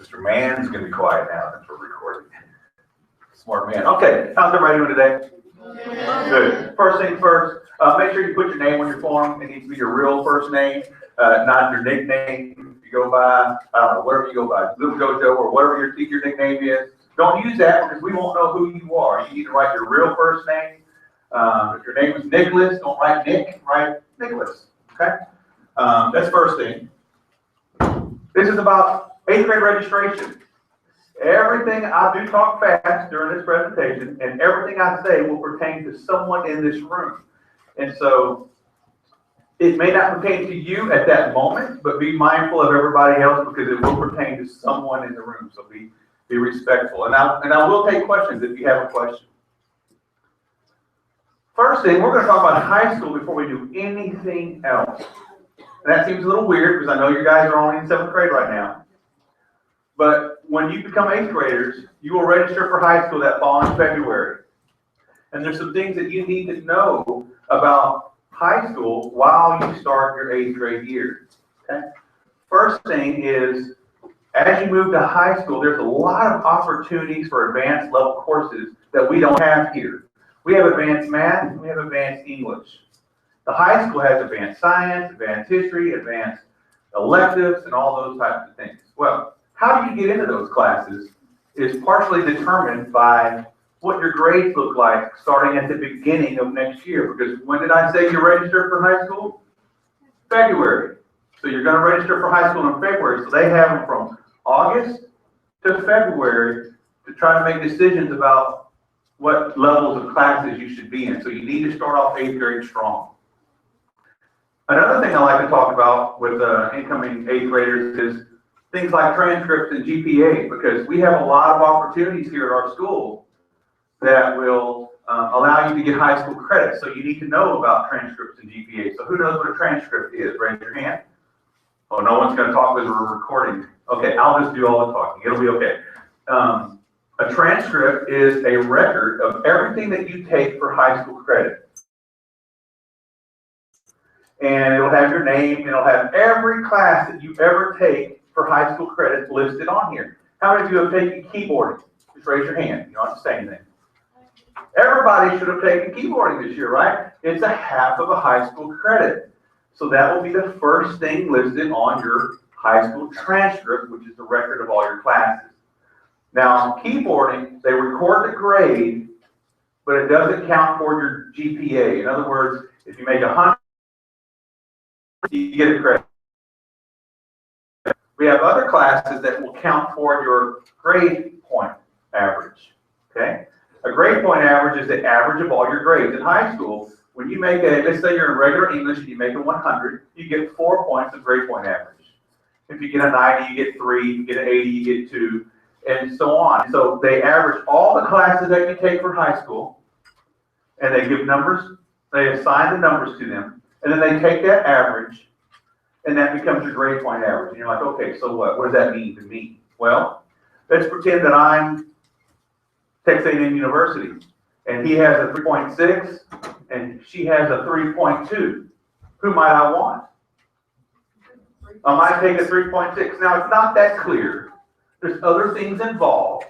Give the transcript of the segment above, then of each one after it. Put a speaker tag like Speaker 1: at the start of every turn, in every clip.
Speaker 1: Mr. Mann's going to be quiet now since we're recording. Smart man. Okay, how's everybody doing today? Good. First thing first, make sure you put your name on your form. It needs to be your real first name, not your nickname. If you go by, I don't know, whatever you go by, Little Jojo or whatever your nickname is. Don't use that because we won't know who you are. You need to write your real first name. If your name is Nicholas, don't write Nick, write Nicholas. Okay? That's first thing. This is about 8th grade registration. Everything I do talk fast during this presentation, and everything I say will pertain to someone in this room. And so it may not pertain to you at that moment, but be mindful of everybody else because it will pertain to someone in the room. So be respectful. And I will take questions if you have a question. First thing, we're going to talk about high school before we do anything else. And that seems a little weird because I know you guys are only in 7th grade right now. But when you become 8th graders, you will register for high school that following February. And there's some things that you need to know about high school while you start your 8th grade year. Okay? First thing is, as you move to high school, there's a lot of opportunities for advanced level courses that we don't have here. We have advanced math, and we have advanced English. The high school has advanced science, advanced history, advanced electives, and all those types of things. Well, how do you get into those classes is partially determined by what your grades look like starting at the beginning of next year. Because when did I say you registered for high school? February. So you're going to register for high school in February. So they have them from August to February to try to make decisions about what levels of classes you should be in. So you need to start off 8th grade strong. Another thing I like to talk about with incoming 8th graders is things like transcripts and GPA, because we have a lot of opportunities here at our school that will allow you to get high school credit. So you need to know about transcripts and GPA. So who knows what a transcript is? Raise your hand. Oh, no one's going to talk because we're recording. Okay, I'll just do all the talking. It'll be okay. A transcript is a record of everything that you take for high school credit. And it'll have your name, it'll have every class that you ever take for high school credit listed on here. How many of you have taken keyboarding? Just raise your hand. You don't have to say anything. Everybody should have taken keyboarding this year, right? It's a half of a high school credit. So that will be the first thing listed on your high school transcript, which is the record of all your classes. Now, keyboarding, they record the grade, but it doesn't count toward your GPA. In other words, if you make 100, you get a credit. We have other classes that will count toward your grade point average. Okay? A grade point average is the average of all your grades. In high school, when you make let's say you're in regular English and you make a 100, you get 4 points of grade point average. If you get a 90, you get 3. If you get an 80, you get 2, and so on. So they average all the classes that you take for high school, and they give numbers. They assign the numbers to them, and then they take that average, and that becomes your grade point average. And you're like, okay, so what? What does that mean to me? Well, let's pretend that I'm Texas A&M University, and he has a 3.6, and she has a 3.2. Who might I want? I might take a 3.6. Now, it's not that clear. There's other things involved,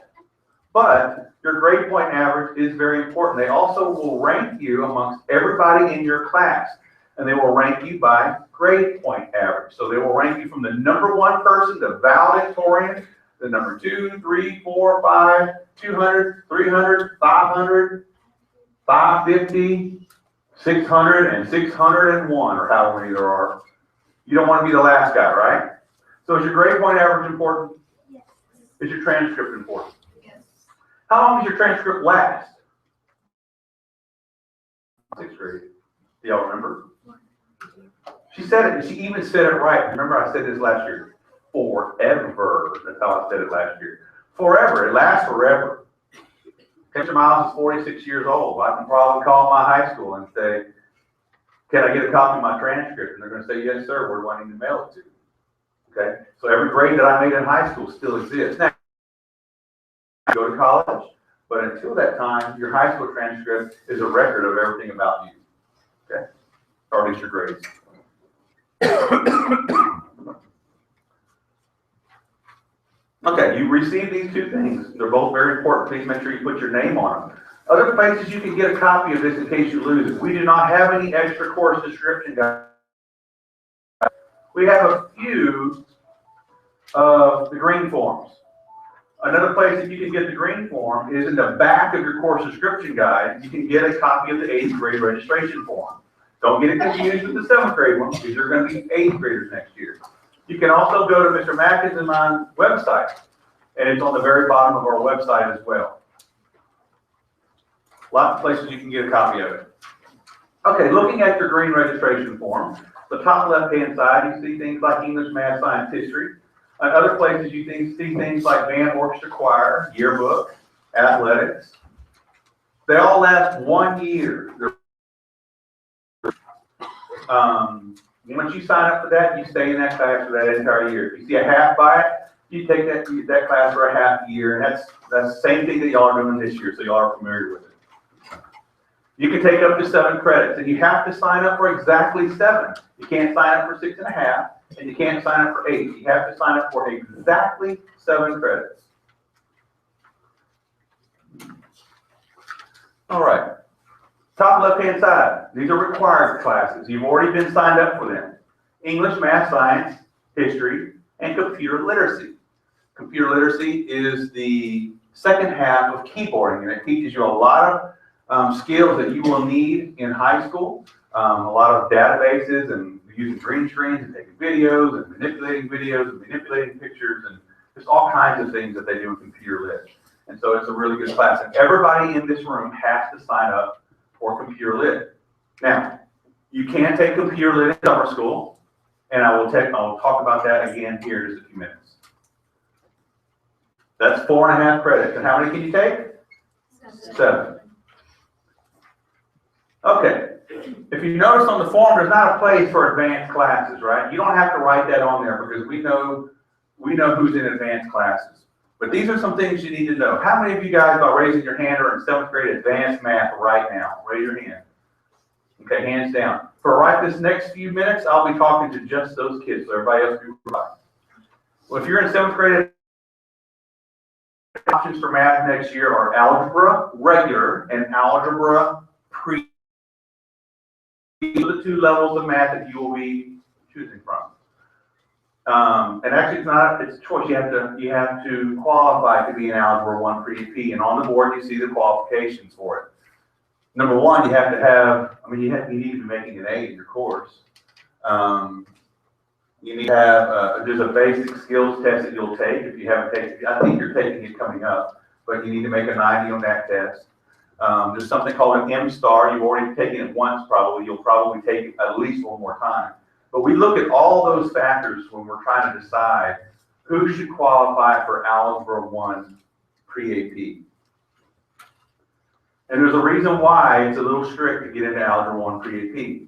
Speaker 1: but your grade point average is very important. They also will rank you amongst everybody in your class, and they will rank you by grade point average. So they will rank you from the number 1 person, the valedictorian, the number 2, 3, 4, 5, 200, 300, 500, 550, 600, and 601, or however many there are. You don't want to be the last guy, right? So is your grade point average important? Yes. Is your transcript important? Yes. How long does your transcript last? 6th grade. Do y'all remember? She said it, and she even said it right. Remember I said this last year. Forever. That's how I said it last year. Forever. It lasts forever. Mr. Miles is 46 years old. I can probably call my high school and say, can I get a copy of my transcript? And they're going to say, yes, sir. Where do I need to mail it to? Okay? So every grade that I made in high school still exists. Now, you go to college, but until that time, your high school transcript is a record of everything about you. Okay? Or at least your grades. Okay, you receive these two things. They're both very important. Please make sure you put your name on them. Other places you can get a copy of this in case you lose it. We do not have any extra course description guides. We have a few of the green forms. Another place that you can get the green form is in the back of your course description guide. You can get a copy of the 8th grade registration form. Don't get it confused with the 7th grade one, because you're going to be 8th graders next year. You can also go to Mr. Mackins and my website, and it's on the very bottom of our website as well. Lots of places you can get a copy of it. Okay, looking at your green registration form, the top left-hand side, you see things like English, Math, Science, History. And other places you see things like band, orchestra, choir, yearbook, athletics. They all last 1 year. Once you sign up for that, you stay in that class for that entire year. If you see a half by it, you take that class for a half year, and that's the same thing that y'all are doing this year, so y'all are familiar with it. You can take up to 7 credits, and you have to sign up for exactly 7. You can't sign up for 6.5, and you can't sign up for 8. You have to sign up for exactly 7 credits. All right. Top left-hand side, these are required classes. You've already been signed up for them. English, Math, Science, History, and Computer Literacy. Computer Literacy is the second half of keyboarding, and it teaches you a lot of skills that you will need in high school. A lot of databases and using green screens and taking videos and manipulating pictures and just all kinds of things that they do in computer lit. And so it's a really good class. And everybody in this room has to sign up for computer lit. Now, you can take computer lit in summer school, and I will talk about that again here in just a few minutes. That's 4.5 credits. And how many can you take? 7. Okay. If you notice on the form, there's not a place for advanced classes, right? You don't have to write that on there because we know who's in advanced classes. But these are some things you need to know. How many of you guys, by raising your hand, are in 7th grade advanced math right now? Raise your hand. Okay, hands down. For right this next few minutes, I'll be talking to just those kids, so everybody else can provide. Well, if you're in 7th grade, options for math next year are algebra regular and algebra pre. These are the 2 levels of math that you will be choosing from. And actually, it's a choice. You have to qualify to be an Algebra 1 pre-AP, and on the board you see the qualifications for it. Number 1, you have to have. You need to be making an A in your course. You need to have. There's a basic skills test that you'll take if you haven't taken. I think you're taking it coming up, but you need to make a 90 on that test. There's something called an M-STAR. You've already taken it once, probably. You'll probably take it at least 1 more time. But we look at all those factors when we're trying to decide who should qualify for Algebra 1 pre-AP. And there's a reason why it's a little strict to get into Algebra 1 pre-AP.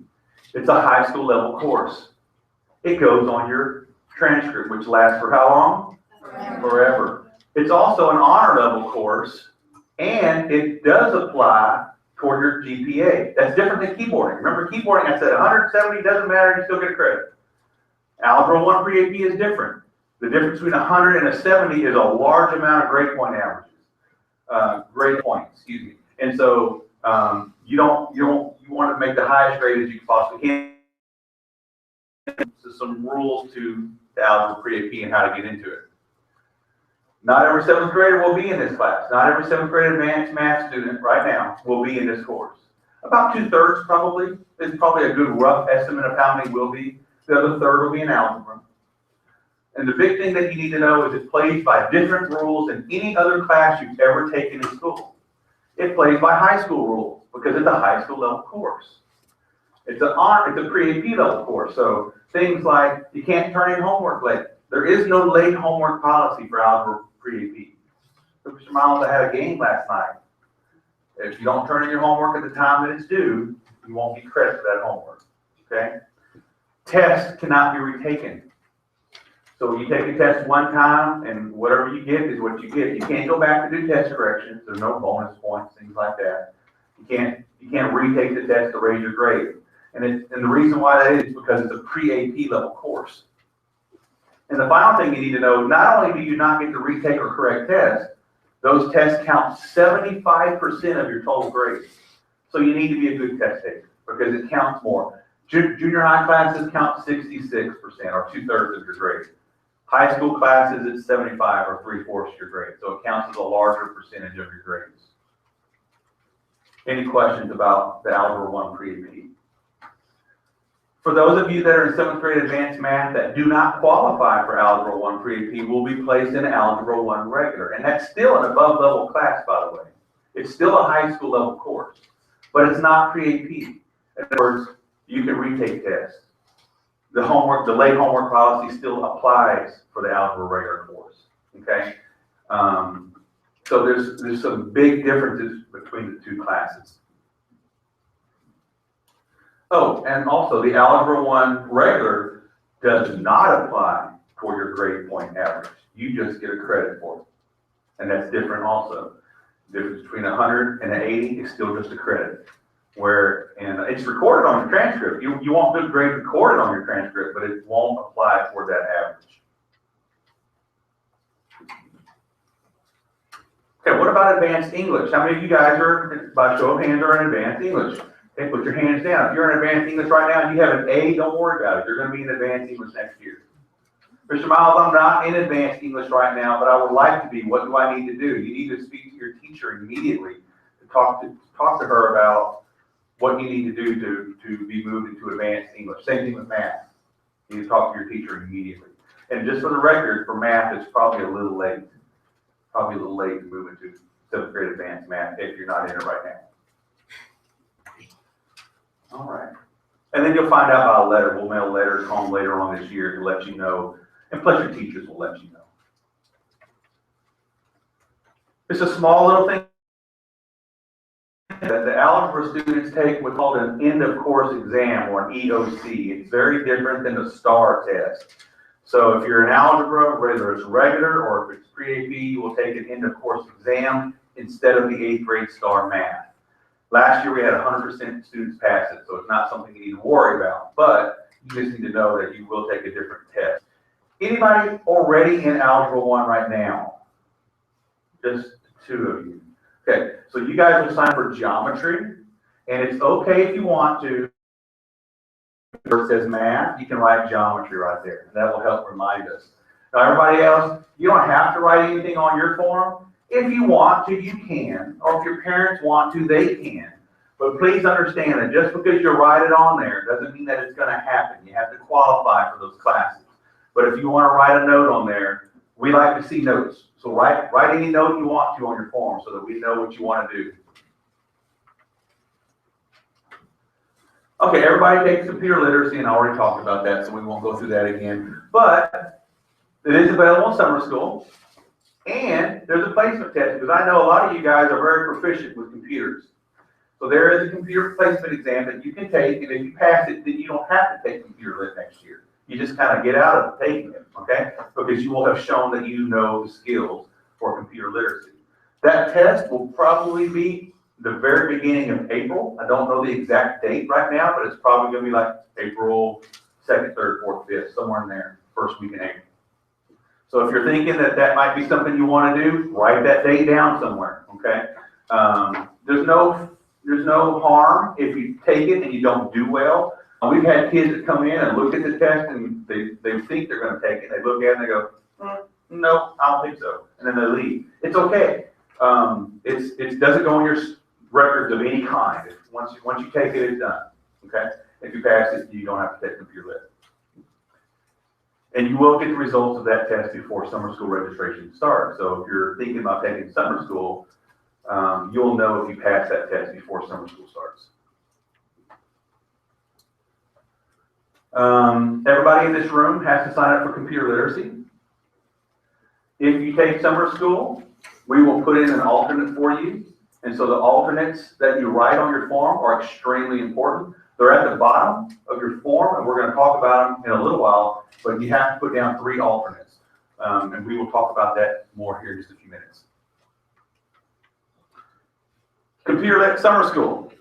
Speaker 1: It's a high school level course. It goes on your transcript, which lasts for how long? Forever. It's also an honor level course, and it does apply toward your GPA. That's different than keyboarding. Remember, keyboarding, I said 170 doesn't matter, you still get a credit. Algebra 1 pre-AP is different. The difference between 100 and a 70 is a large amount of grade point averages. Grade points, excuse me. And so you want to make the highest grade as you possibly can. So some rules to the Algebra pre-AP and how to get into it. Not every 7th grader will be in this class. Not every 7th grade advanced math student right now will be in this course. About 2/3 probably. Is probably a good rough estimate of how many will be. The other third will be in algebra. And the big thing that you need to know is it plays by different rules than any other class you've ever taken in school. It plays by high school rules because it's a high school level course. It's a pre-AP level course. So things like you can't turn in homework late. There is no late homework policy for algebra pre-AP. Mr. Miles, I had a game last night. If you don't turn in your homework at the time that it's due, you won't get credit for that homework. Okay? Tests cannot be retaken. So you take a test one time, and whatever you get is what you get. You can't go back to do test corrections. There's no bonus points, things like that. You can't retake the test to raise your grade. And the reason why that is because it's a pre-AP level course. And the final thing you need to know, not only do you not get to retake or correct tests, those tests count 75% of your total grade. So you need to be a good test taker because it counts more. Junior high classes count 66% or 2/3 of your grade. High school classes, it's 75 or 3/4 your grade. So it counts as a larger percentage of your grades. Any questions about the Algebra 1 pre-AP? For those of you that are in 7th grade advanced math that do not qualify for Algebra 1 pre-AP will be placed in Algebra 1 regular. And that's still an above level class, by the way. It's still a high school level course, but it's not pre-AP. In other words, you can retake tests. The homework, delayed homework policy still applies for the Algebra regular course, okay? So there's some big differences between the two classes. Oh, and also the Algebra 1 regular does not apply for your grade point average. You just get a credit for it. And that's different also. The difference between 100 and an 80 is still just a credit. And it's recorded on your transcript. You want good grade recorded on your transcript, but it won't apply for that average. Okay, what about advanced English? How many of you guys are, by show of hands, are in advanced English? Okay, put your hands down. If you're in advanced English right now and you have an A, don't worry about it. You're going to be in advanced English next year. Mr. Miles, I'm not in advanced English right now, but I would like to be. What do I need to do? You need to speak to your teacher immediately to talk to her about what you need to do to be moved into advanced English. Same thing with math. You need to talk to your teacher immediately. And just for the record, for math, it's probably a little late. Probably a little late to move into 7th grade advanced math if you're not in it right now. All right. And then you'll find out by a letter. We'll mail letters home later on this year to let you know. And plus your teachers will let you know. It's a small little thing that the algebra students take what's called an end of course exam or an EOC. It's very different than the STAR test. So if you're in algebra, whether it's regular or if it's pre-AP, you will take an end of course exam instead of the 8th grade STAR math. Last year we had 100% students pass it, so it's not something you need to worry about, but you just need to know that you will take a different test. Anybody already in Algebra 1 right now? Just 2 of you. Okay, so you guys will sign for geometry, and it's okay if you want to. Where it says math, you can write geometry right there, and that will help remind us. Now everybody else, you don't have to write anything on your form. If you want to, you can, or if your parents want to, they can. But please understand that just because you write it on there doesn't mean that it's going to happen. You have to qualify for those classes. But if you want to write a note on there, we like to see notes. So write any note you want to on your form so that we know what you want to do. Okay, everybody takes computer literacy, and I already talked about that, so we won't go through that again. But it is available in summer school. And there's a placement test, because I know a lot of you guys are very proficient with computers. So there is a computer placement exam that you can take, and if you pass it, then you don't have to take computer lit next year. You just kind of get out of taking it, okay? Because you will have shown that you know the skills for computer literacy. That test will probably be the very beginning of April. I don't know the exact date right now, but it's probably going to be like April 2nd, 3rd, 4th, 5th, somewhere in there, first week in April. So if you're thinking that that might be something you want to do, write that date down somewhere, okay? There's no harm if you take it and you don't do well. We've had kids that come in and look at the test and they think they're going to take it. They look at it and they go, no, I don't think so. And then they leave. It's okay. It doesn't go in your records of any kind. Once you take it, it's done, okay? If you pass it, you don't have to take computer lit. And you will get the results of that test before summer school registration starts. So if you're thinking about taking summer school, you'll know if you pass that test before summer school starts. Everybody in this room has to sign up for computer literacy. If you take summer school, we will put in an alternate for you. And so the alternates that you write on your form are extremely important. They're at the bottom of your form, and we're going to talk about them in a little while, but you have to put down 3 alternates. And we will talk about that more here in just a few minutes. Computer Lit Summer School.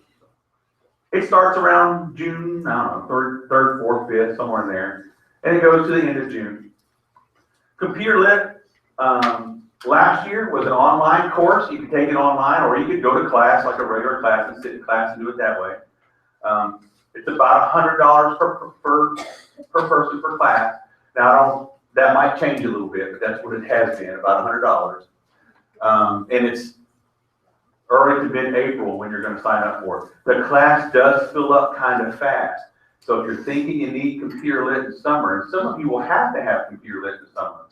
Speaker 1: It starts around June, I don't know, 3rd, 4th, 5th, somewhere in there. And it goes to the end of June. Computer Lit, last year was an online course. You could take it online, or you could go to class like a regular class and sit in class and do it that way. It's about $100 per person per class. Now, that might change a little bit, but that's what it has been, about $100. And it's early to mid-April when you're going to sign up for it. The class does fill up kind of fast. So if you're thinking you need Computer Lit in summer, and some of you will have to have Computer Lit in summer.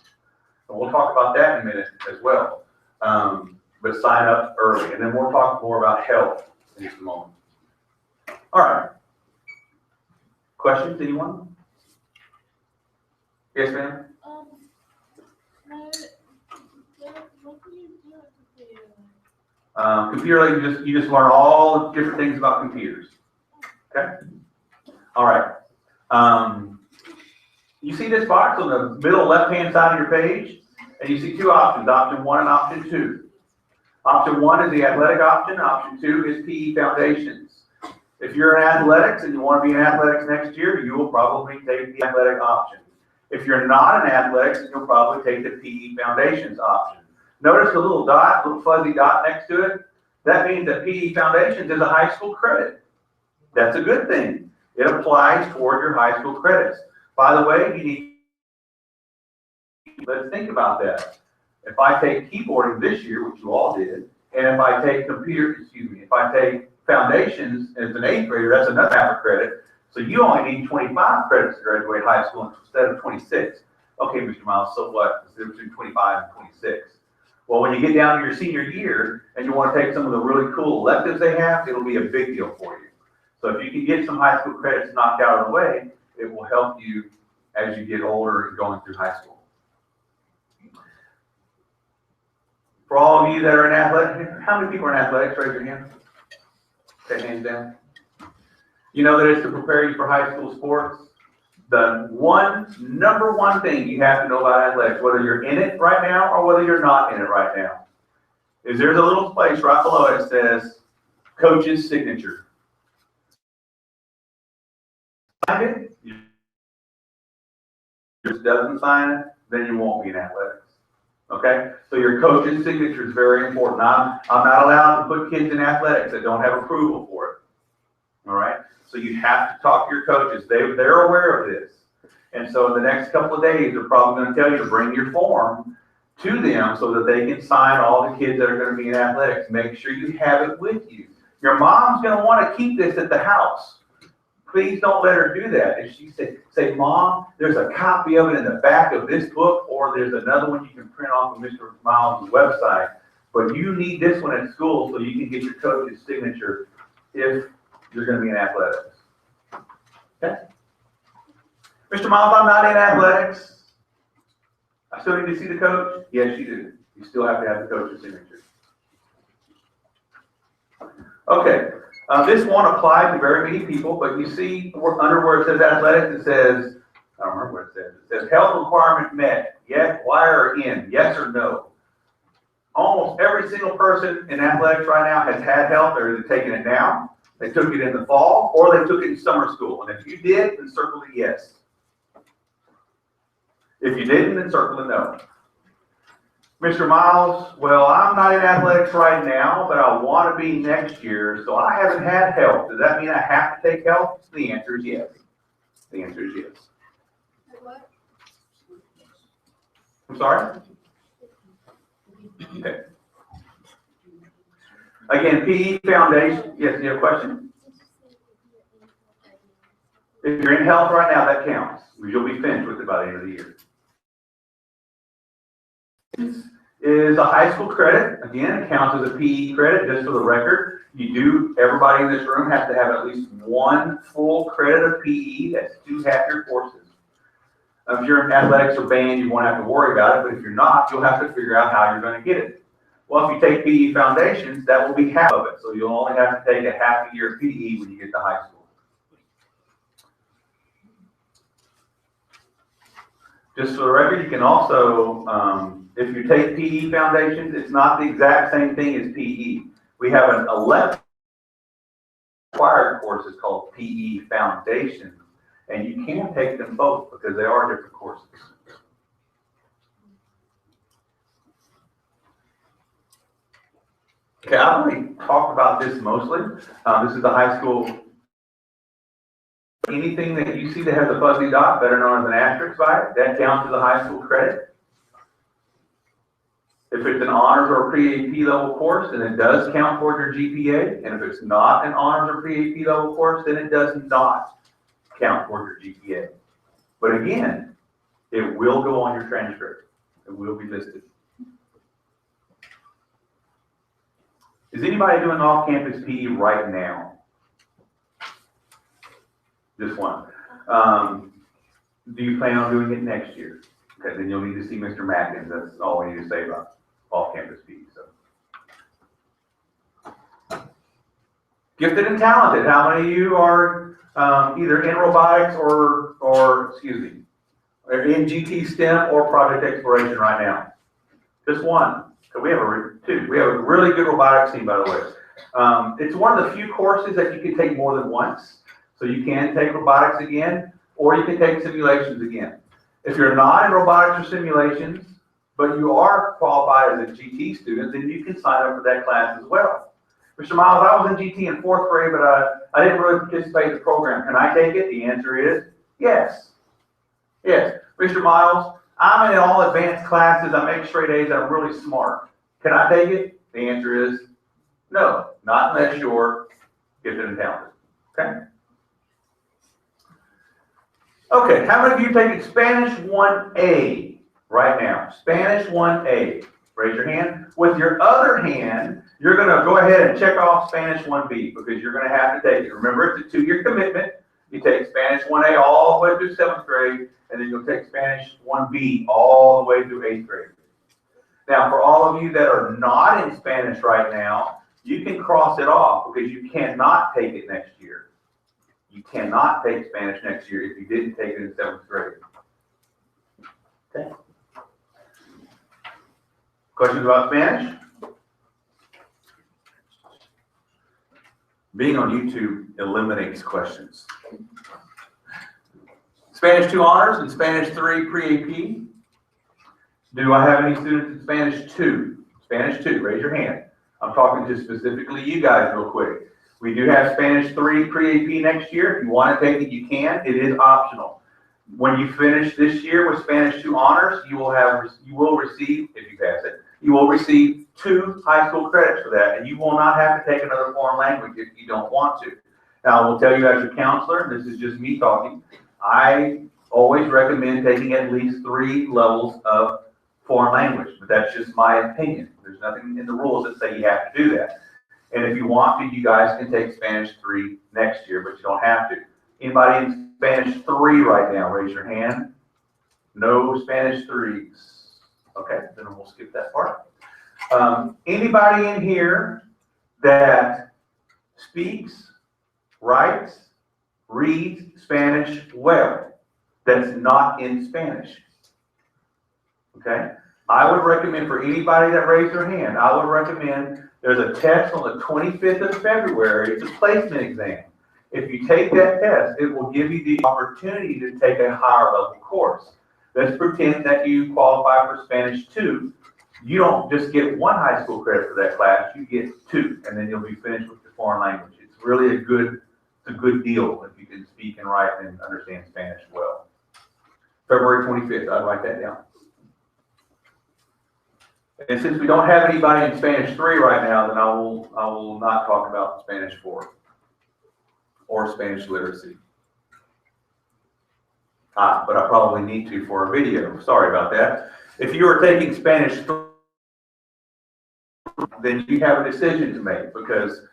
Speaker 1: And we'll talk about that in a minute as well. But sign up early. And then we'll talk more about health in just a moment. All right. Questions, anyone? Yes, ma'am?
Speaker 2: What do you do at
Speaker 1: Computer Lit, you just learn all the different things about computers. Okay? All right. You see this box on the middle left-hand side of your page, and you see two options, option 1 and option 2. Option 1 is the athletic option. Option 2 is PE foundations. If you're in athletics and you want to be in athletics next year, you will probably take the athletic option. If you're not in athletics, you'll probably take the PE foundations option. Notice the little dot, little fuzzy dot next to it? That means that PE foundations is a high school credit. That's a good thing. It applies toward your high school credits. By the way, let's think about that. If I take keyboarding this year, which you all did, and if I take if I take foundations as an 8th grader, that's another half a credit. So you only need 25 credits to graduate high school instead of 26. Okay, Mr. Miles, so what? It's between 25 and 26. Well, when you get down to your senior year and you want to take some of the really cool electives they have, it'll be a big deal for you. So if you can get some high school credits knocked out of the way, it will help you as you get older and going through high school. For all of you that are in athletics, how many people are in athletics? Raise your hand. Okay, hands down. You know that it's to prepare you for high school sports. The number one thing you have to know about athletics, whether you're in it right now or whether you're not in it right now, is there's a little place right below it that says coach's signature. Sign it. If it doesn't sign it, then you won't be in athletics. Okay? So your coach's signature is very important. I'm not allowed to put kids in athletics that don't have approval for it. All right? So you have to talk to your coaches. They're aware of this. And so in the next couple of days, they're probably going to tell you to bring your form to them so that they can sign all the kids that are going to be in athletics. Make sure you have it with you. Your mom's going to want to keep this at the house. Please don't let her do that. If she say, Mom, there's a copy of it in the back of this book, or there's another one you can print off of Mr. Miles' website, but you need this one at school so you can get your coach's signature if you're going to be in athletics. Okay? Mr. Miles, I'm not in athletics. I still need to see the coach? Yes, you do. You still have to have the coach's signature. Okay. This won't apply to very many people, but you see under where it says athletics, it says, I don't remember what it says. It says health requirement met. Yes, Y or N, yes or no. Almost every single person in athletics right now has had health. They're either taking it now, they took it in the fall, or they took it in summer school. And if you did, then circle the yes. If you didn't, then circle the no. Mr. Miles, well, I'm not in athletics right now, but I want to be next year, so I haven't had health. Does that mean I have to take health? The answer is yes. The answer is yes.
Speaker 2: What?
Speaker 1: I'm sorry? Okay. Again, PE Foundation. Yes, you have a question? If you're in health right now, that counts. You'll be finished with it by the end of the year. Is a high school credit. Again, it counts as a PE credit, just for the record. Everybody in this room has to have at least one full credit of PE. That's 2 half-year courses. If you're in athletics or band, you won't have to worry about it, but if you're not, you'll have to figure out how you're going to get it. Well, if you take PE foundations, that will be half of it. So you'll only have to take a half a year of PE when you get to high school. Just for the record, you can also, if you take PE foundations, it's not the exact same thing as PE. We have an 11 required courses called PE foundations, and you can take them both because they are different courses. Okay, I've already talked about this mostly. This is the high school. Anything that you see that has a fuzzy dot, better known as an asterisk by it, that counts as a high school credit. If it's an honors or pre-AP level course, then it does count toward your GPA. And if it's not an honors or pre-AP level course, then it does not count toward your GPA. But again, it will go on your transcript. It will be listed. Is anybody doing off-campus PE right now? Just one. Do you plan on doing it next year? Okay, then you'll need to see Mr. Mackins. That's all we need to say about off-campus PE. So, gifted and talented. How many of you are either in robotics or excuse me, are in GT STEM or project exploration right now? Just one. So we have two. We have a really good robotics team, by the way. It's one of the few courses that you can take more than once. So you can take robotics again, or you can take simulations again. If you're not in robotics or simulations, but you are qualified as a GT student, then you can sign up for that class as well. Mr. Miles, I was in GT in 4th grade, but I didn't really participate in the program. Can I take it? The answer is yes. Yes. Mr. Miles, I'm in all advanced classes. I make straight A's. I'm really smart. Can I take it? The answer is no, not unless you're gifted and talented. Okay? Okay, how many of you are taking Spanish 1A right now? Spanish 1A. Raise your hand. With your other hand, you're going to go ahead and check off Spanish 1B because you're going to have to take it. Remember, it's a 2-year commitment. You take Spanish 1A all the way through 7th grade, and then you'll take Spanish 1B all the way through 8th grade. Now, for all of you that are not in Spanish right now, you can cross it off because you cannot take it next year. You cannot take Spanish next year if you didn't take it in 7th grade. Okay. Questions about Spanish? Being on YouTube eliminates questions. Spanish 2 honors and Spanish 3 pre-AP. Do I have any students in Spanish 2? Spanish 2, raise your hand. I'm talking to specifically you guys real quick. We do have Spanish 3 pre-AP next year. If you want to take it, you can. It is optional. When you finish this year with Spanish 2 honors, you will receive, if you pass it, you will receive 2 high school credits for that, and you will not have to take another foreign language if you don't want to. Now, I will tell you as your counselor, and this is just me talking, I always recommend taking at least 3 levels of foreign language, but that's just my opinion. There's nothing in the rules that say you have to do that. And if you want to, you guys can take Spanish 3 next year, but you don't have to. Anybody in Spanish 3 right now, raise your hand. No Spanish 3s. Okay, then we'll skip that part. Anybody in here that speaks, writes, reads Spanish well, that's not in Spanish? Okay, I would recommend for anybody that raised their hand, I would recommend there's a test on the 25th of February. It's a placement exam. If you take that test, it will give you the opportunity to take a higher level course. Let's pretend that you qualify for Spanish 2. You don't just get 1 high school credit for that class, you get 2, and then you'll be finished with your foreign language. It's really a good deal if you can speak and write and understand Spanish well. February 25th, I'd write that down. And since we don't have anybody in Spanish 3 right now, then I will not talk about Spanish 4 or Spanish literacy. But I probably need to for a video. Sorry about that. If you are taking Spanish 3, then you have a decision to make because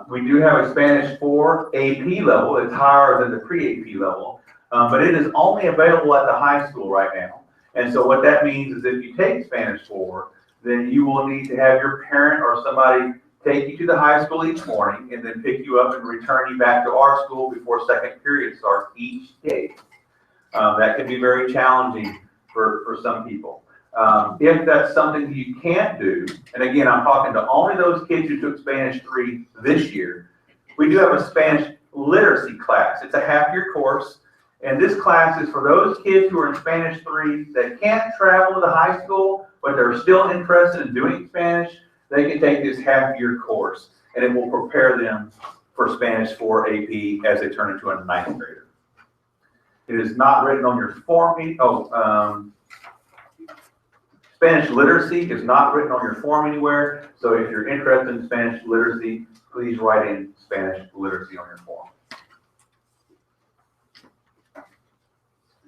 Speaker 1: we do have a Spanish 4 AP level. It's higher than the pre-AP level, but it is only available at the high school right now. And so what that means is if you take Spanish 4, then you will need to have your parent or somebody take you to the high school each morning and then pick you up and return you back to our school before second period starts each day. That can be very challenging for some people. If that's something you can't do, and again, I'm talking to only those kids who took Spanish 3 this year, we do have a Spanish literacy class. It's a half-year course. And this class is for those kids who are in Spanish 3 that can't travel to the high school, but they're still interested in doing Spanish. they can take this half-year course, and it will prepare them for Spanish 4 AP as they turn into a ninth grader. It is not written on your form. Spanish literacy is not written on your form anywhere, so if you're interested in Spanish literacy, please write in Spanish literacy on your form.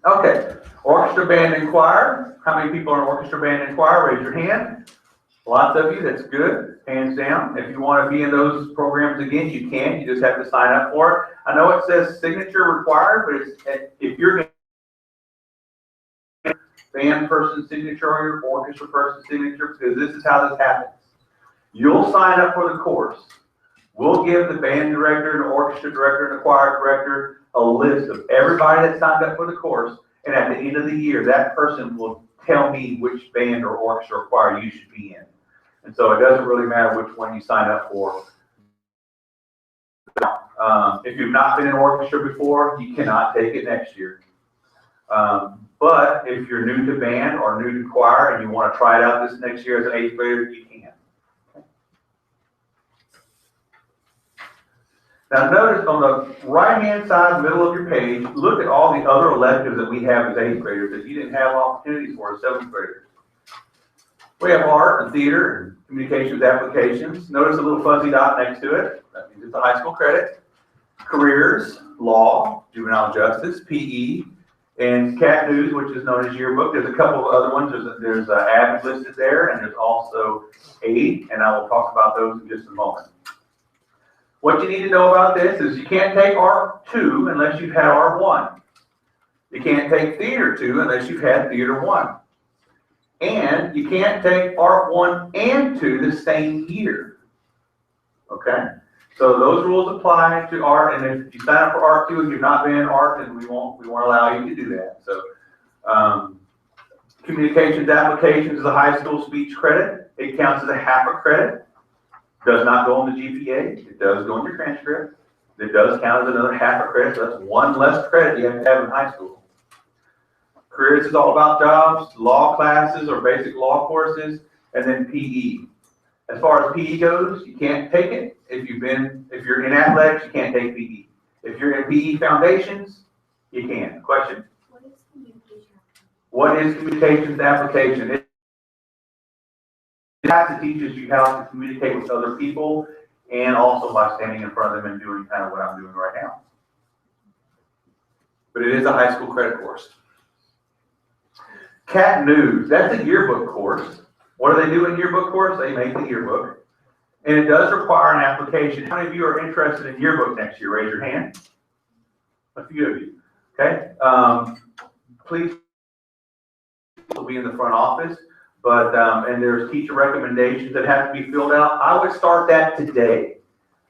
Speaker 1: Okay, orchestra, band, and choir. How many people are in orchestra, band, and choir? Raise your hand. Lots of you, that's good, hands down. If you want to be in those programs again, you can. You just have to sign up for it. I know it says signature required, but if you're band person signature or your orchestra person signature, because this is how this happens. You'll sign up for the course. We'll give the band director, the orchestra director, and the choir director a list of everybody that signed up for the course, and at the end of the year, that person will tell me which band or orchestra or choir you should be in. And so it doesn't really matter which one you sign up for. If you've not been in orchestra before, you cannot take it next year. But if you're new to band or new to choir and you want to try it out this next year as an 8th grader, you can. Now notice on the right-hand side, middle of your page, look at all the other electives that we have as 8th graders that you didn't have opportunities for as 7th graders. We have art and theater and communications applications. Notice a little fuzzy dot next to it. That means it's a high school credit. Careers, law, juvenile justice, PE, and cat news, which is known as yearbook. There's a couple of other ones. There's AVID listed there, and there's also AID, and I will talk about those in just a moment. What you need to know about this is you can't take Art 2 unless you've had Art 1. You can't take Theater 2 unless you've had Theater 1. And you can't take Art 1 and 2 the same year. Okay? So those rules apply to art, and if you sign up for Art 2 and you've not been in art, then we won't allow you to do that. So communications applications is a high school speech credit. It counts as a half a credit. Does not go on the GPA. It does go on your transcript. It does count as another half a credit. So that's one less credit you have to have in high school. Careers is all about jobs, law classes or basic law courses, and then PE. As far as PE goes, you can't take it. If you're in athletics, you can't take PE. If you're in PE foundations, you can. Question?
Speaker 2: What is communication?
Speaker 1: What is communications application? It teaches you how to communicate with other people, and also by standing in front of them and doing kind of what I'm doing right now. But it is a high school credit course. Cat News, that's a yearbook course. What do they do in yearbook course? They make the yearbook. And it does require an application. How many of you are interested in yearbook next year? Raise your hand. A few of you. Okay. Please will be in the front office. But and there's teacher recommendations that have to be filled out. I would start that today.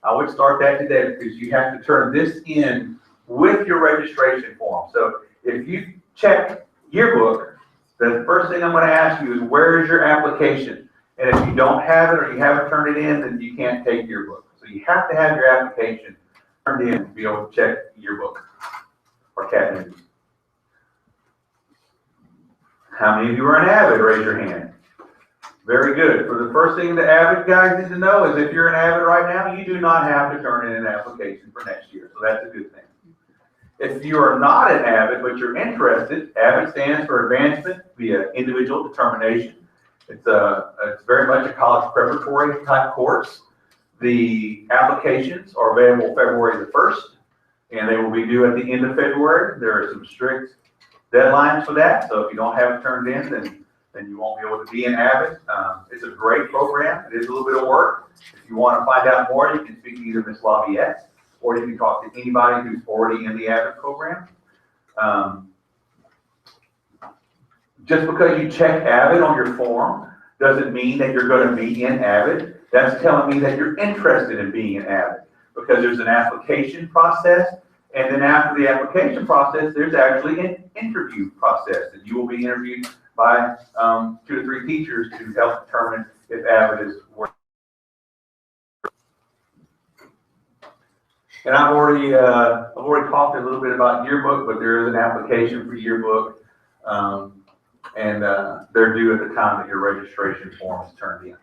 Speaker 1: Because you have to turn this in with your registration form. So if you check yearbook, the first thing I'm going to ask you is where is your application? And if you don't have it or you haven't turned it in, then you can't take yearbook. So you have to have your application turned in to be able to check yearbook or Cat News. How many of you are an AVID? Raise your hand. Very good. For the first thing the AVID guys need to know is if you're an AVID right now, you do not have to turn in an application for next year. So that's a good thing. If you are not an AVID, but you're interested, AVID stands for Advancement via Individual Determination. It's very much a college preparatory type course. The applications are available February the 1st, and they will be due at the end of February. There are some strict deadlines for that, so if you don't have it turned in, then you won't be able to be an AVID. It's a great program. It is a little bit of work. If you want to find out more, you can speak to either Ms. Laviette, or you can talk to anybody who's already in the AVID program. Just because you check AVID on your form doesn't mean that you're going to be in AVID. That's telling me that you're interested in being an AVID, because there's an application process, and then after the application process, there's actually an interview process, and you will be interviewed by 2 to 3 teachers to help determine if AVID is working. And I've already talked a little bit about yearbook, but there is an application for yearbook, and they're due at the time that your registration form is turned in.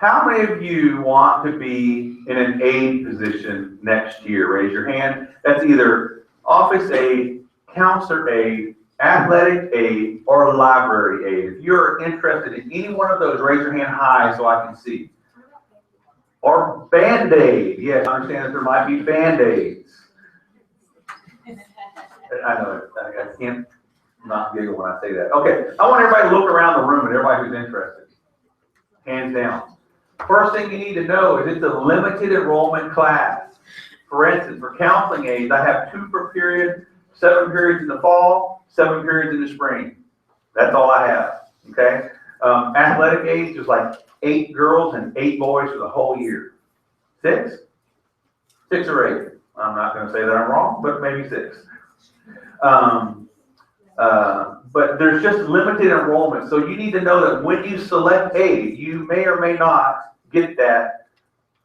Speaker 1: How many of you want to be in an aide position next year? Raise your hand. That's either office aide, counselor aide, athletic aide, or library aide. If you're interested in any one of those, raise your hand high so I can see. Or Band-Aid. Yes, I understand that there might be Band-Aids. I know it. I can't not giggle when I say that. Okay, I want everybody to look around the room and everybody who's interested. Hands down. First thing you need to know is it's a limited enrollment class. For instance, for counseling aides, I have 2 per period, 7 periods in the fall, 7 periods in the spring. That's all I have, okay? Athletic aides, there's like 8 girls and 8 boys for the whole year. 6? 6 or 8. I'm not gonna say that I'm wrong, but maybe 6. But there's just limited enrollment. So you need to know that when you select aide, you may or may not get that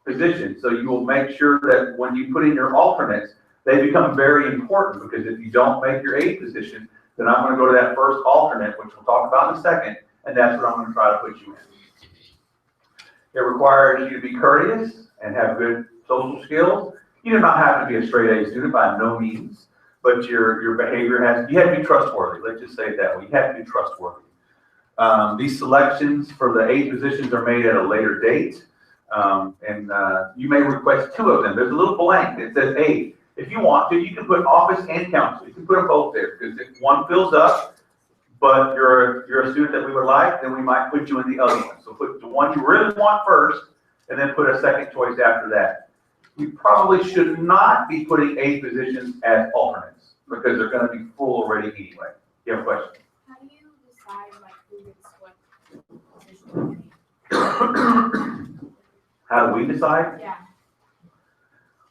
Speaker 1: position. So you will make sure that when you put in your alternates, they become very important, because if you don't make your aide position, then I'm going to go to that first alternate, which we'll talk about in a second, and that's what I'm going to try to put you in. It requires you to be courteous and have good social skills. You do not have to be a straight A student by no means, but your behavior you have to be trustworthy. Let's just say it that way. You have to be trustworthy. These selections for the aide positions are made at a later date, and you may request 2 of them. There's a little blank that says aide. If you want to, you can put office and counsel. You can put them both there, because if one fills up, but you're a student that we would like, then we might put you in the other one. So put the one you really want first, and then put a second choice after that. You probably should not be putting aide positions as alternates, because they're going to be full already anyway. You have a question?
Speaker 2: How do you decide like who gets what position?
Speaker 1: How do we decide?
Speaker 2: Yeah.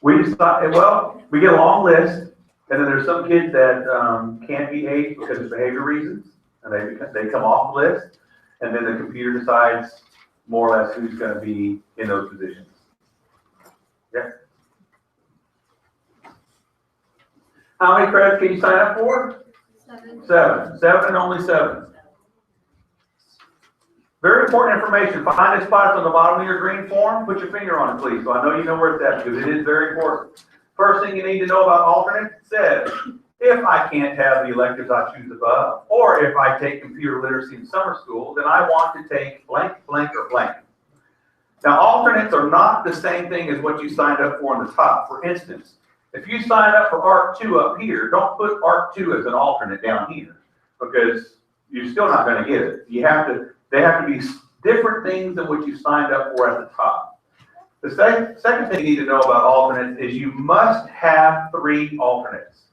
Speaker 1: We decide, well, we get a long list, and then there's some kids that can't be aides because of behavior reasons, and they come off the list, and then the computer decides more or less who's going to be in those positions. Yeah. How many credits can you sign up for?
Speaker 2: 7.
Speaker 1: 7. 7 and only 7. Very important information. Find the spots on the bottom of your green form. Put your finger on it, please, so I know you know where it's at, because it is very important. First thing you need to know about alternate says, if I can't have the electives I choose above, or if I take computer literacy in summer school, then I want to take blank, blank, or blank. Now, alternates are not the same thing as what you signed up for on the top. For instance, if you sign up for ARC 2 up here, don't put ARC 2 as an alternate down here, because you're still not going to get it. They have to be different things than what you signed up for at the top. The second thing you need to know about alternates is you must have 3 alternates.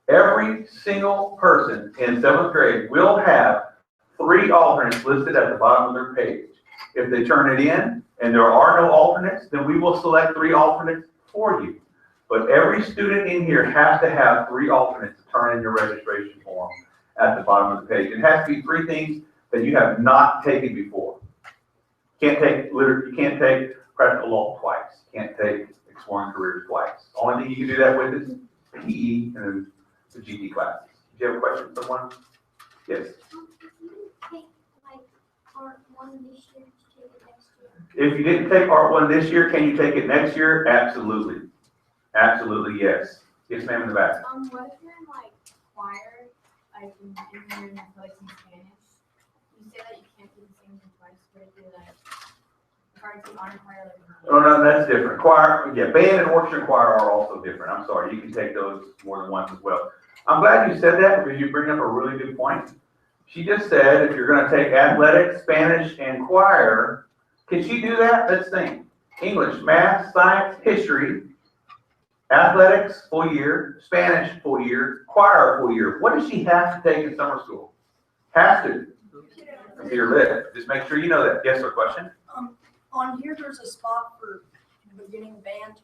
Speaker 1: Every single person in 7th grade will have 3 alternates listed at the bottom of their page. If they turn it in and there are no alternates, then we will select 3 alternates for you. But every student in here has to have 3 alternates to turn in your registration form at the bottom of the page. It has to be 3 things that you have not taken before. You can't take practical law twice. You can't take exploring careers twice. The only thing you can do that with is PE and the GT classes. Do you have a question, someone? Yes.
Speaker 2: Take like Art 1 this year to take it next year.
Speaker 1: If you didn't take Art 1 this year, can you take it next year? Absolutely. Absolutely, yes. Yes, ma'am, in the back.
Speaker 2: What if you're in like choir, like in English and like in Spanish? You say that you can't do the same thing twice, but if you're like, if I take honor choir, like.
Speaker 1: Oh, no, that's different. Choir, yeah, band and orchestra choir are also different. I'm sorry, you can take those more than once as well. I'm glad you said that, because you bring up a really good point. She just said if you're going to take athletics, Spanish, and choir, can she do that? Let's think. English, math, science, history, athletics, full year, Spanish, full year, choir, full year. What does she have to take in summer school? Has to. Computer lit. Just make sure you know that. Yes, sir, question?
Speaker 3: On here, there's a spot for beginning band.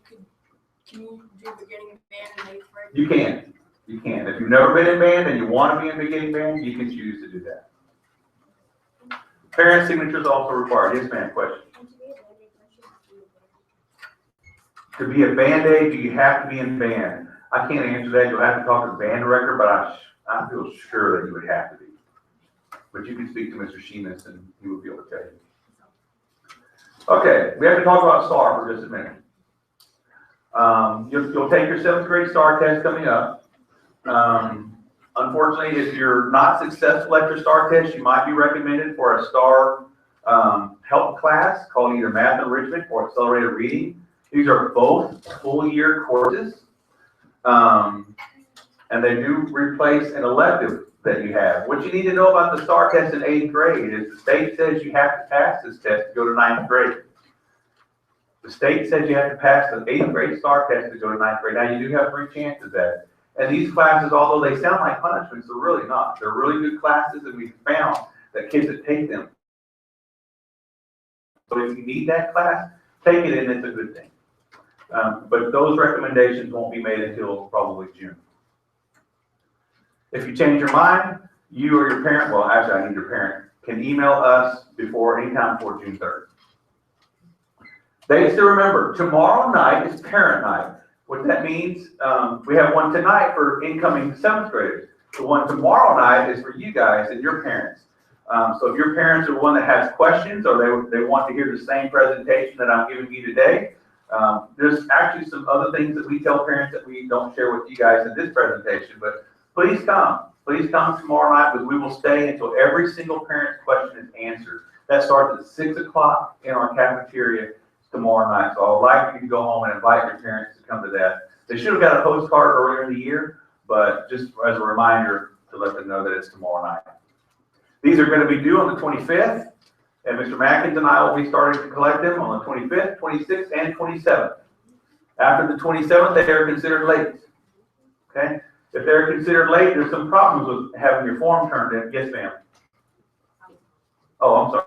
Speaker 3: Can you do beginning band in 8th grade?
Speaker 1: You can. You can. If you've never been in band and you want to be in beginning band, you can choose to do that. Parent signatures also required. Yes, ma'am, question? To be a band aide, do you have to be in band? I can't answer that. You'll have to talk to the band director, but I feel sure that you would have to be. But you can speak to Mr. Sheamus and he will be able to tell you. Okay, we have to talk about STAR for just a minute. You'll take your 7th grade STAR test coming up. Unfortunately, if you're not successful at your STAR test, you might be recommended for a STAR help class called either Math Enrichment or Accelerated Reading. These are both full-year courses, and they do replace an elective that you have. What you need to know about the STAR test in 8th grade is the state says you have to pass this test to go to 9th grade. The state says you have to pass the 8th grade STAR test to go to 9th grade. Now, you do have 3 chances at it. And these classes, although they sound like punishments, they're really not. They're really good classes, and we've found that kids that take them. So if you need that class, take it, and it's a good thing. But those recommendations won't be made until probably June. If you change your mind, you or your parent, well, actually, I need your parent, can email us anytime before June 3rd. Dates to remember, tomorrow night is parent night. What that means, we have one tonight for incoming 7th graders. The one tomorrow night is for you guys and your parents. So if your parents are one that has questions or they want to hear the same presentation that I'm giving you today, there's actually some other things that we tell parents that we don't share with you guys in this presentation, but please come. Please come tomorrow night, because we will stay until every single parent's question is answered. That starts at 6 o'clock in our cafeteria tomorrow night. So I would like you to go home and invite your parents to come to that. They should have got a postcard earlier in the year, but just as a reminder to let them know that it's tomorrow night. These are going to be due on the 25th, and Mr. Mackins and I will be starting to collect them on the 25th, 26th, and 27th. After the 27th, they are considered late. Okay? If they're considered late, there's some problems with having your form turned in. Yes, ma'am. Oh, I'm sorry.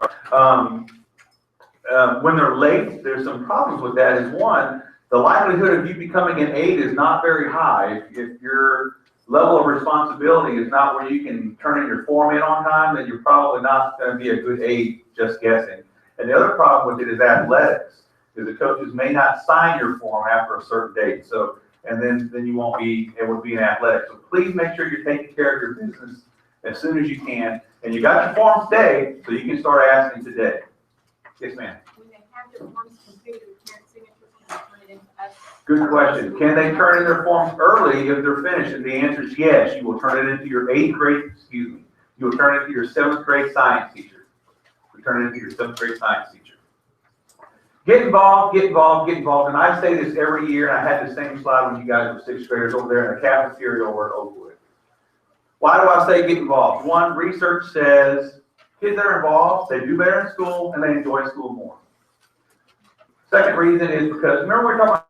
Speaker 1: When they're late, there's some problems with that. Is one, the likelihood of you becoming an 8 is not very high. If your level of responsibility is not where you can turn in your form in on time, then you're probably not going to be a good 8, just guessing. And the other problem with it is athletics, because the coaches may not sign your form after a certain date. So, and then you won't be able to be in athletics. So please make sure you're taking care of your business as soon as you can. And you got your form today, so you can start asking today. Yes, ma'am.
Speaker 2: When they have their forms completed with parent signatures, can they turn it into us?
Speaker 1: Good question. Can they turn in their forms early if they're finished? And the answer is yes. You will turn it into your 8th grade, you will turn it into your 7th grade science teacher. You turn it into your 7th grade science teacher. Get involved, get involved, get involved. And I say this every year, and I had the same slide when you guys were 6th graders over there in the cafeteria over at Oakwood. Why do I say get involved? One, research says kids that are involved, they do better in school and they enjoy school more. Second reason is because, remember we were talking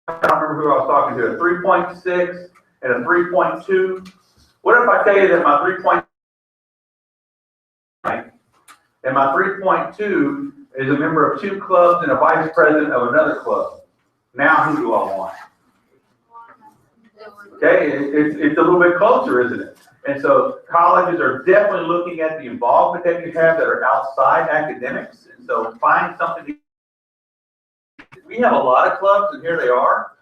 Speaker 1: about, I don't remember who I was talking to, a 3.6 and a 3.2. What if I tell you that my 3.9 and my 3.2 is a member of 2 clubs and a vice president of another club? Now who do I want? Okay, it's a little bit closer, isn't it? And so colleges are definitely looking at the involvement that you have that are outside academics. And so find something. We have a lot of clubs, and here they are.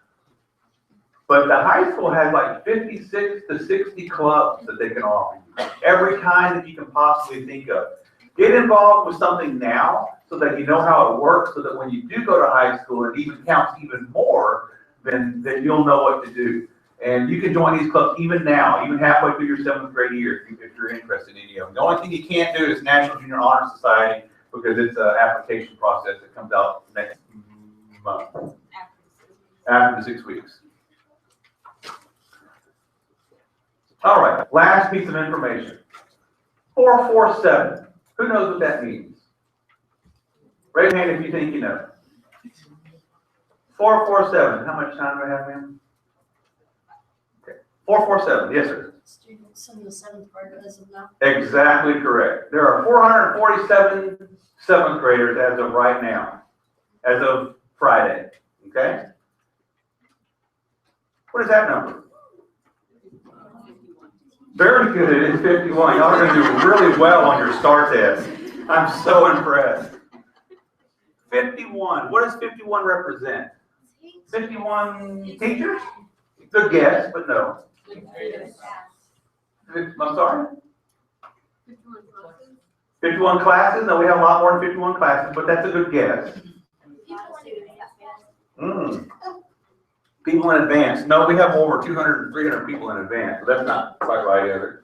Speaker 1: But the high school has like 56 to 60 clubs that they can offer you. Every kind that you can possibly think of. Get involved with something now so that you know how it works, so that when you do go to high school, it even counts even more, then you'll know what to do. And you can join these clubs even now, even halfway through your 7th grade year, if you're interested in any of them. The only thing you can't do is National Junior Honor Society, because it's an application process that comes out next month, after the 6 weeks. All right, last piece of information. 447. Who knows what that means? Raise your hand if you think you know. 447. How much time do I have, ma'am? 447, yes, sir.
Speaker 3: Students in the 7th grade as of now.
Speaker 1: Exactly correct. There are 447 7th graders as of right now, as of Friday, okay? What is that number? Very good, it is 51. Y'all are going to do really well on your STAR test. I'm so impressed. 51, what does 51 represent? 51 teachers? Good guess, but no. I'm sorry? 51 classes? No, we have a lot more than 51 classes, but that's a good guess. People in advance. No, we have over 200, 300 people in advance, so that's not quite right either.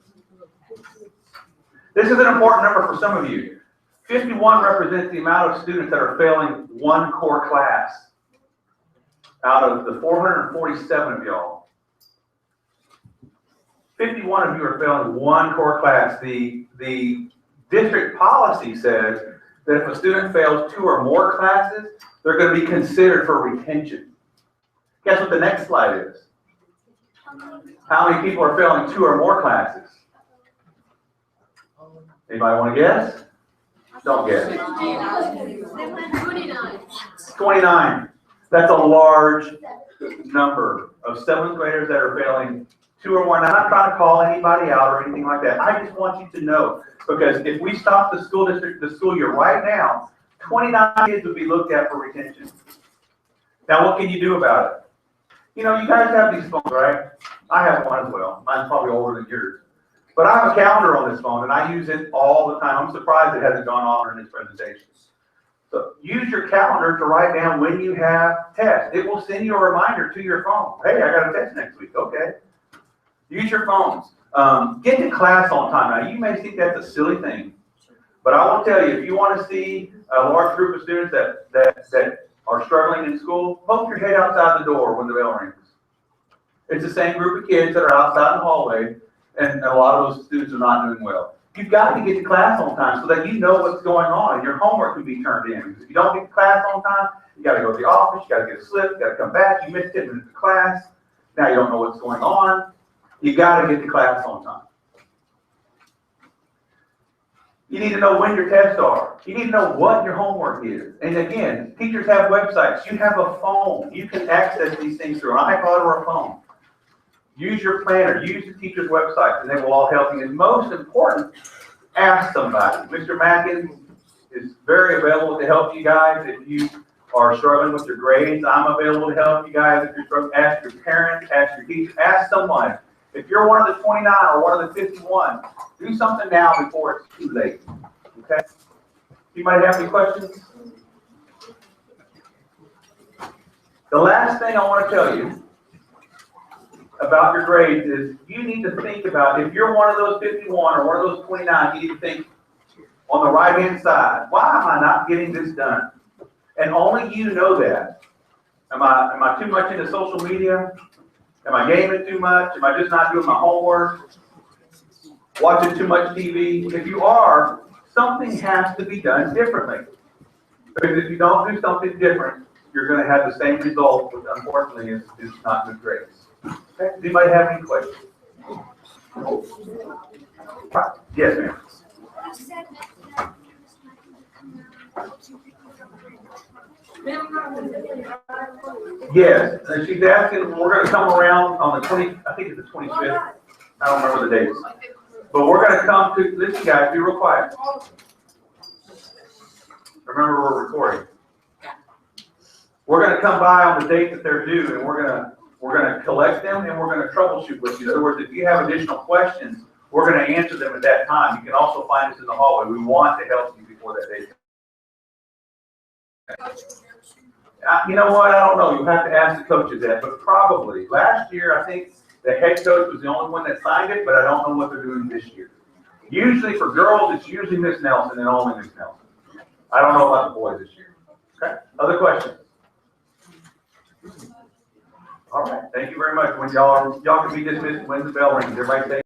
Speaker 1: This is an important number for some of you. 51 represents the amount of students that are failing one core class out of the 447 of y'all. 51 of you are failing one core class. The district policy says that if a student fails 2 or more classes, they're going to be considered for retention. Guess what the next slide is? How many people are failing 2 or more classes? Anybody want to guess? Don't guess. 29. That's a large number of 7th graders that are failing 2 or more. And I'm not trying to call anybody out or anything like that. I just want you to know, because if we stop the school year right now, 29 kids would be looked at for retention. Now, what can you do about it? You know, you guys have these phones, right? I have one as well. Mine's probably older than yours. But I have a calendar on this phone, and I use it all the time. I'm surprised it hasn't gone off in this presentation. So use your calendar to write down when you have tests. It will send you a reminder to your phone. Hey, I got a test next week. Okay. Use your phones. Get to class on time. Now, you may think that's a silly thing, but I will tell you, if you want to see a large group of students that are struggling in school, poke your head outside the door when the bell rings. It's the same group of kids that are outside in the hallway, and a lot of those students are not doing well. You've got to get to class on time so that you know what's going on and your homework can be turned in. Because if you don't get to class on time, you got to go to the office, you got to get a slip, you got to come back, you missed 10 minutes of class, now you don't know what's going on. You got to get to class on time. You need to know when your tests are. You need to know what your homework is. And again, teachers have websites. You have a phone. You can access these things through an iPod or a phone. Use your planner. Use the teacher's websites, and they will all help you. And most important, ask somebody. Mr. Mackin is very available to help you guys if you are struggling with your grades. I'm available to help you guys if you're struggling. Ask your parents. Ask your teacher. Ask someone. If you're one of the 29 or one of the 51, do something now before it's too late. Okay? Anybody have any questions? The last thing I want to tell you about your grades is you need to think about, if you're one of those 51 or one of those 29, you need to think on the right-hand side, why am I not getting this done? And only you know that. Am I too much into social media? Am I gaming too much? Am I just not doing my homework? Watching too much TV? If you are, something has to be done differently. Because if you don't do something different, you're going to have the same result, which unfortunately is not good grades. Okay? Does anybody have any questions? Right. Yes, ma'am. Yes, and she's asking, we're going to come around on the 20, I think it's the 25th. I don't remember the dates. But we're going to come to, listen guys, be real quiet. Remember, we're recording. We're going to come by on the date that they're due, and we're going to collect them, and we're going to troubleshoot with you. In other words, if you have additional questions, we're going to answer them at that time. You can also find us in the hallway. We want to help you before that date. You know what? I don't know. You have to ask the coaches that, but probably. Last year, I think the head coach was the only one that signed it, but I don't know what they're doing this year. Usually for girls, it's usually Miss Nelson and only Miss Nelson. I don't know about the boys this year. Okay. Other questions? All right. Thank you very much. When y'all can be dismissed when the bell rings. Everybody say